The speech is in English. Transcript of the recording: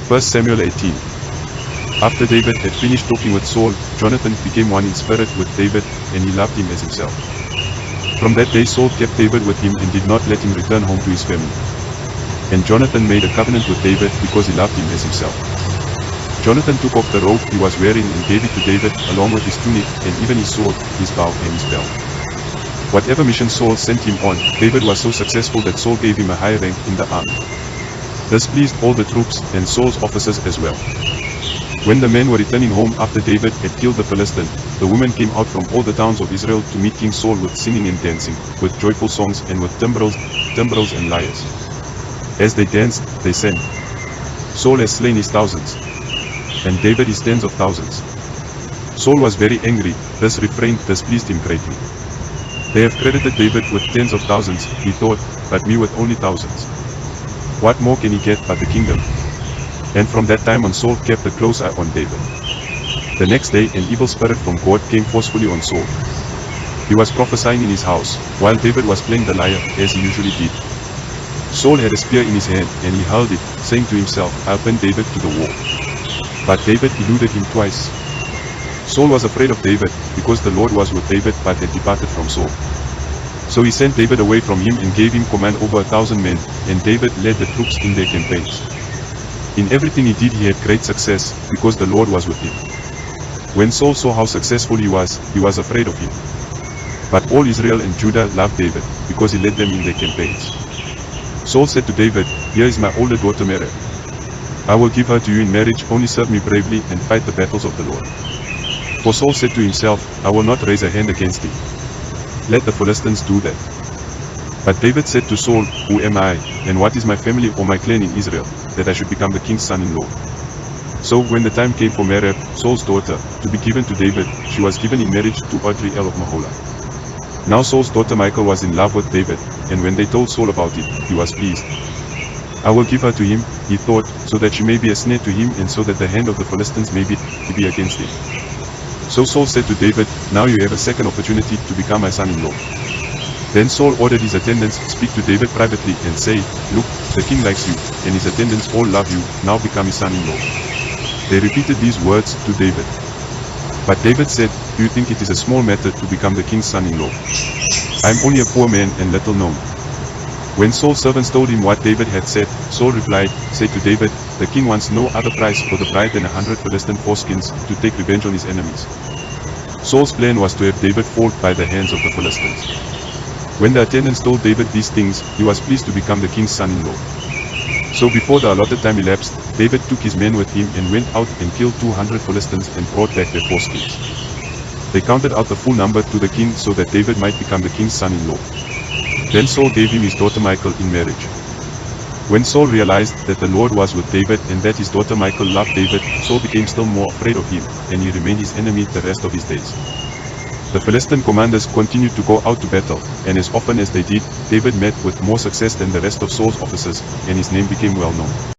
1 Samuel 18. After David had finished talking with Saul, Jonathan became one in spirit with David, and he loved him as himself. From that day Saul kept David with him and did not let him return home to his family. And Jonathan made a covenant with David because he loved him as himself. Jonathan took off the robe he was wearing and gave it to David, along with his tunic, and even his sword, his bow, and his belt. Whatever mission Saul sent him on, David was so successful that Saul gave him a high rank in the army. This pleased all the troops, and Saul's officers as well. When the men were returning home after David had killed the Philistine, the women came out from all the towns of Israel to meet King Saul with singing and dancing, with joyful songs and with timbrels and lyres. As they danced, they sang, "Saul has slain his thousands, and David his tens of thousands." Saul was very angry. This refrain displeased him greatly. "They have credited David with tens of thousands," he thought, "but me with only thousands. What more can he get but the kingdom?" And from that time on Saul kept a close eye on David. The next day an evil spirit from God came forcefully on Saul. He was prophesying in his house, while David was playing the lyre, as he usually did. Saul had a spear in his hand, and he held it, saying to himself, "I'll pin David to the wall." But David eluded him twice. Saul was afraid of David, because the Lord was with David but had departed from Saul. So he sent David away from him and gave him command over 1,000 men, and David led the troops in their campaigns. In everything he did he had great success, because the Lord was with him. When Saul saw how successful he was afraid of him. But all Israel and Judah loved David, because he led them in their campaigns. Saul said to David, "Here is my older daughter Merab. I will give her to you in marriage, only serve me bravely and fight the battles of the Lord." For Saul said to himself, "I will not raise a hand against him. Let the Philistines do that." But David said to Saul, "Who am I, and what is my family or my clan in Israel, that I should become the king's son-in-law?" So when the time came for Merab, Saul's daughter, to be given to David, she was given in marriage to Adriel of Mahola. Now Saul's daughter Michal was in love with David, and when they told Saul about it, he was pleased. "I will give her to him," he thought, "so that she may be a snare to him, and so that the hand of the Philistines may be against him." So Saul said to David, "Now you have a second opportunity to become my son-in-law." Then Saul ordered his attendants, "Speak to David privately and say, 'Look, the king likes you, and his attendants all love you, now become his son-in-law.'" They repeated these words to David. But David said, "Do you think it is a small matter to become the king's son-in-law? I am only a poor man and little known." When Saul's servants told him what David had said, Saul replied, "Say to David, the king wants no other price for the bride than 100 Philistine foreskins to take revenge on his enemies." Saul's plan was to have David fall by the hands of the Philistines. When the attendants told David these things, he was pleased to become the king's son-in-law. So before the allotted time elapsed, David took his men with him and went out and killed 200 Philistines and brought back their foreskins. They counted out the full number to the king so that David might become the king's son-in-law. Then Saul gave him his daughter Michal in marriage. When Saul realized that the Lord was with David and that his daughter Michal loved David, Saul became still more afraid of him, and he remained his enemy the rest of his days. The Philistine commanders continued to go out to battle, and as often as they did, David met with more success than the rest of Saul's officers, and his name became well known.